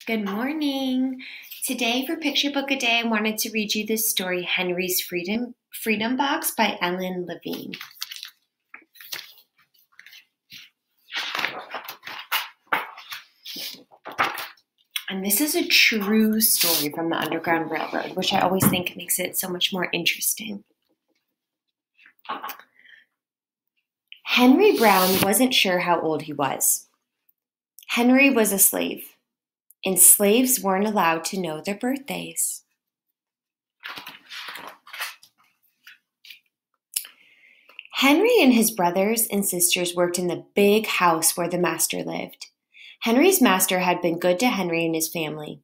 Good morning. Today for Picture Book a Day, I wanted to read you this story, Henry's Freedom Box by Ellen Levine. And this is a true story from the Underground Railroad, which I always think makes it so much more interesting. Henry Brown wasn't sure how old he was. Henry was a slave, and slaves weren't allowed to know their birthdays. Henry and his brothers and sisters worked in the big house where the master lived. Henry's master had been good to Henry and his family,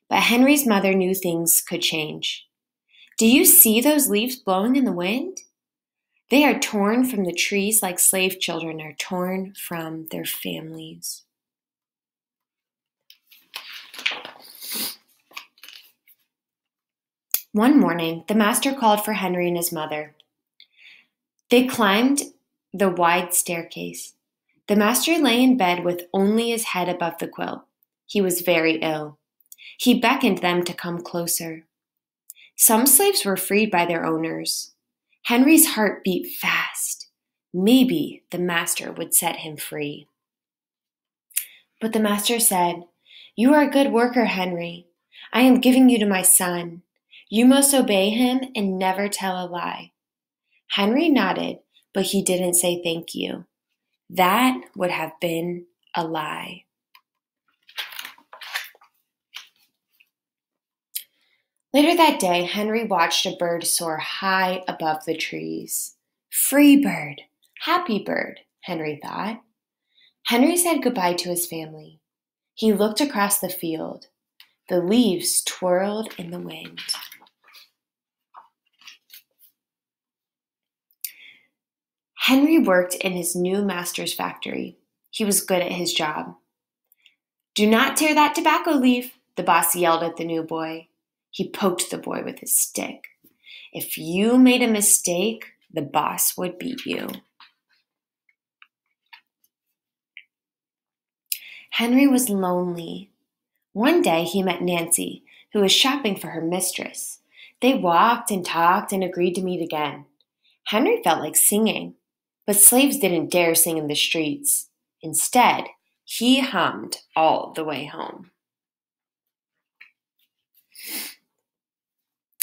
but Henry's mother knew things could change. Do you see those leaves blowing in the wind? They are torn from the trees like slave children are torn from their families. One morning, the master called for Henry and his mother. They climbed the wide staircase. The master lay in bed with only his head above the quilt. He was very ill. He beckoned them to come closer. Some slaves were freed by their owners. Henry's heart beat fast. Maybe the master would set him free. But the master said, "You are a good worker, Henry. I am giving you to my son. You must obey him and never tell a lie." Henry nodded, but he didn't say thank you. That would have been a lie. Later that day, Henry watched a bird soar high above the trees. Free bird, happy bird, Henry thought. Henry said goodbye to his family. He looked across the field. The leaves twirled in the wind. Henry worked in his new master's factory. He was good at his job. "Do not tear that tobacco leaf," the boss yelled at the new boy. He poked the boy with his stick. If you made a mistake, the boss would beat you. Henry was lonely. One day he met Nancy, who was shopping for her mistress. They walked and talked and agreed to meet again. Henry felt like singing, but slaves didn't dare sing in the streets. Instead, he hummed all the way home.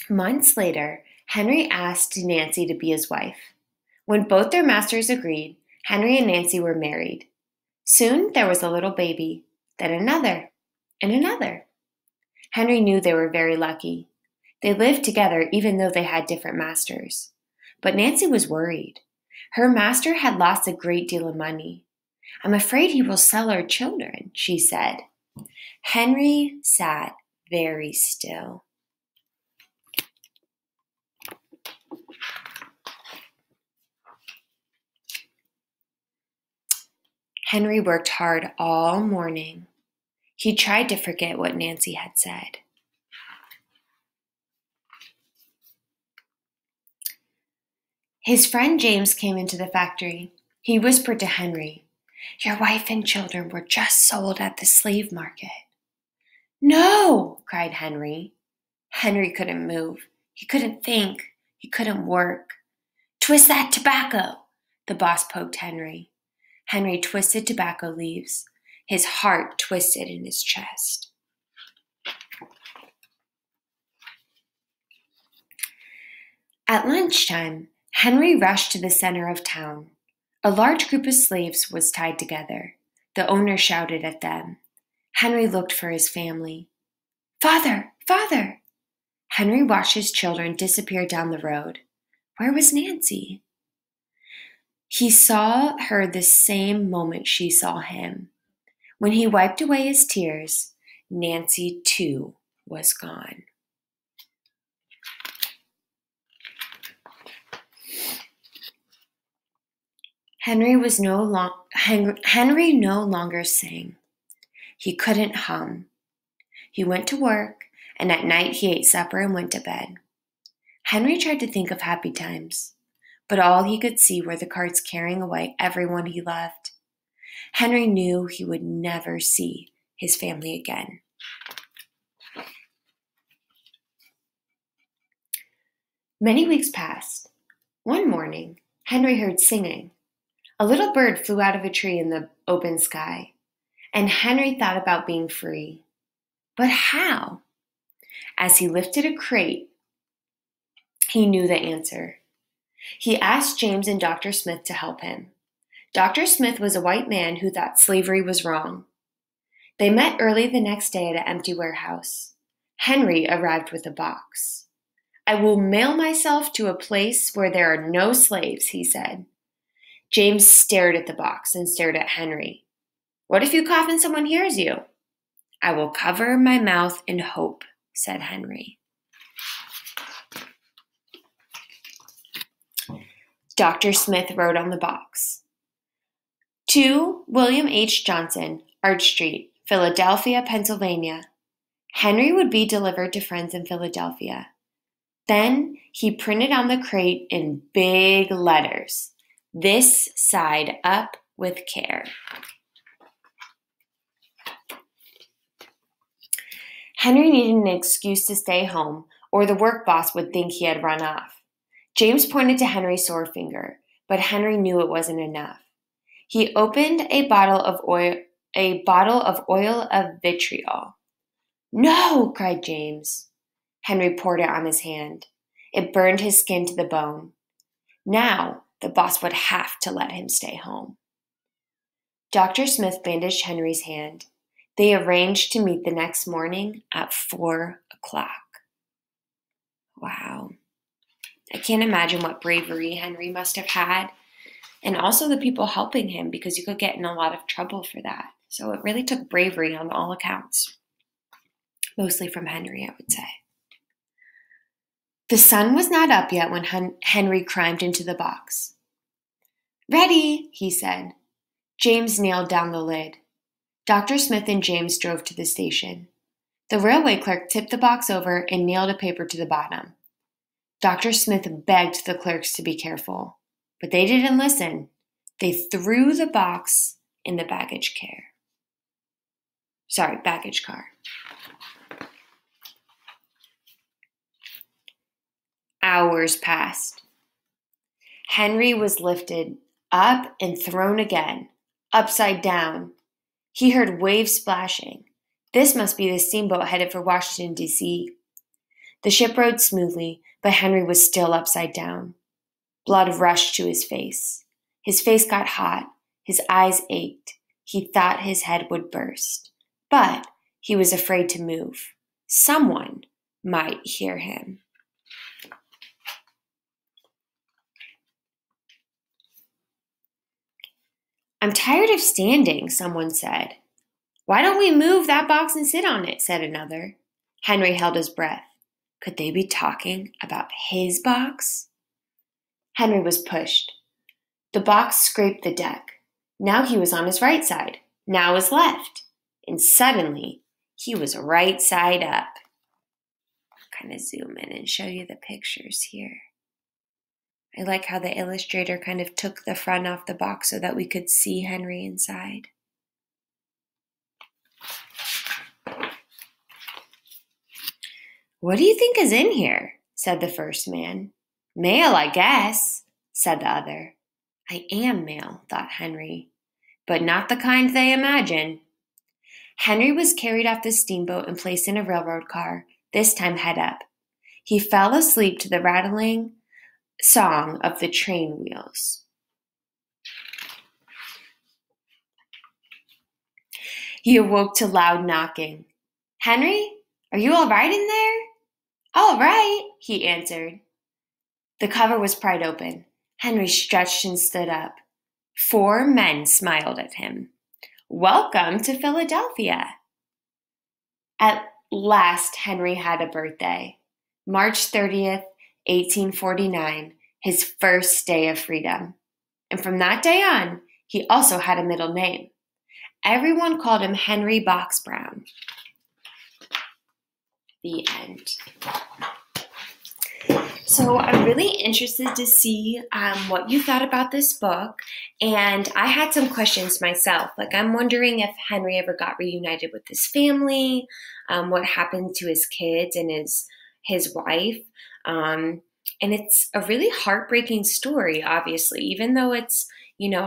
Months later, Henry asked Nancy to be his wife. When both their masters agreed, Henry and Nancy were married. Soon there was a little baby, then another, and another. Henry knew they were very lucky. They lived together even though they had different masters. But Nancy was worried. Her master had lost a great deal of money. "I'm afraid he will sell our children," she said. Henry sat very still. Henry worked hard all morning. He tried to forget what Nancy had said. His friend James came into the factory. He whispered to Henry, "Your wife and children were just sold at the slave market." "No!" cried Henry. Henry couldn't move. He couldn't think. He couldn't work. "Twist that tobacco!" The boss poked Henry. Henry twisted tobacco leaves. His heart twisted in his chest. At lunchtime, Henry rushed to the center of town. A large group of slaves was tied together. The owner shouted at them. Henry looked for his family. "Father! Father!" Henry watched his children disappear down the road. Where was Nancy? He saw her the same moment she saw him. When he wiped away his tears, Nancy too was gone. Henry no longer sang. He couldn't hum. He went to work, and at night he ate supper and went to bed. Henry tried to think of happy times, but all he could see were the carts carrying away everyone he loved. Henry knew he would never see his family again. Many weeks passed. One morning, Henry heard singing. A little bird flew out of a tree in the open sky, and Henry thought about being free. But how? As he lifted a crate, he knew the answer. He asked James and Dr. Smith to help him. Dr. Smith was a white man who thought slavery was wrong. They met early the next day at an empty warehouse. Henry arrived with a box. "I will mail myself to a place where there are no slaves," he said. James stared at the box and stared at Henry. "What if you cough and someone hears you?" "I will cover my mouth in hope," said Henry. Dr. Smith wrote on the box, "To William H. Johnson, Arch Street, Philadelphia, Pennsylvania. Henry would be delivered to friends in Philadelphia." Then he printed on the crate in big letters, "This side up with care." Henry needed an excuse to stay home, or the work boss would think he had run off. James pointed to Henry's sore finger, but Henry knew it wasn't enough. He opened a bottle of oil of vitriol. "No!" cried James. Henry poured it on his hand. It burned his skin to the bone. Now the boss would have to let him stay home. Dr. Smith bandaged Henry's hand. They arranged to meet the next morning at 4 o'clock. Wow. I can't imagine what bravery Henry must have had, and also the people helping him, because you could get in a lot of trouble for that. So it really took bravery on all accounts. Mostly from Henry, I would say. The sun was not up yet when Henry climbed into the box. "Ready," he said. James nailed down the lid. Dr. Smith and James drove to the station. The railway clerk tipped the box over and nailed a paper to the bottom. Dr. Smith begged the clerks to be careful, but they didn't listen. They threw the box in the baggage car. Hours passed. Henry was lifted up and thrown again, upside down. He heard waves splashing. This must be the steamboat headed for Washington, D.C. The ship rode smoothly, but Henry was still upside down. Blood rushed to his face. His face got hot. His eyes ached. He thought his head would burst. But he was afraid to move. Someone might hear him. "I'm tired of standing," someone said. "Why don't we move that box and sit on it?" said another. Henry held his breath. Could they be talking about his box? Henry was pushed. The box scraped the deck. Now he was on his right side, now his left, and suddenly he was right side up. I'll kind of zoom in and show you the pictures here. I like how the illustrator kind of took the front off the box so that we could see Henry inside. "What do you think is in here?" said the first man. "Mail, I guess," said the other. I am mail, thought Henry, but not the kind they imagine. Henry was carried off the steamboat and placed in a railroad car, this time head up. He fell asleep to the rattling song of the train wheels. He awoke to loud knocking. "Henry, are you all right in there?" "All right," he answered. The cover was pried open. Henry stretched and stood up. 4 men smiled at him. "Welcome to Philadelphia." At last, Henry had a birthday. March 30th, 1849, his first day of freedom. And from that day on, he also had a middle name. Everyone called him Henry Box Brown. The end. So I'm really interested to see what you thought about this book, and I had some questions myself. Like, I'm wondering if Henry ever got reunited with his family, what happened to his kids and his wife, And it's a really heartbreaking story, obviously, even though it's,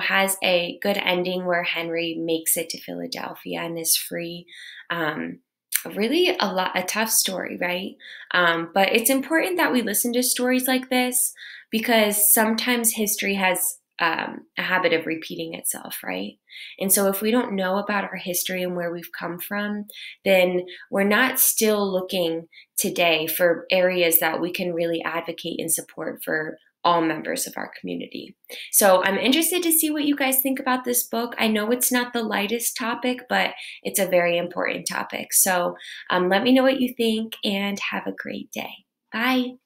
has a good ending where Henry makes it to Philadelphia and is free. Um, really a tough story, right? But it's important that we listen to stories like this because sometimes history has a habit of repeating itself, right? And so if we don't know about our history and where we've come from, then we're not still looking today for areas that we can really advocate and support for all members of our community. So I'm interested to see what you guys think about this book. I know it's not the lightest topic, but it's a very important topic. So let me know what you think and have a great day. Bye.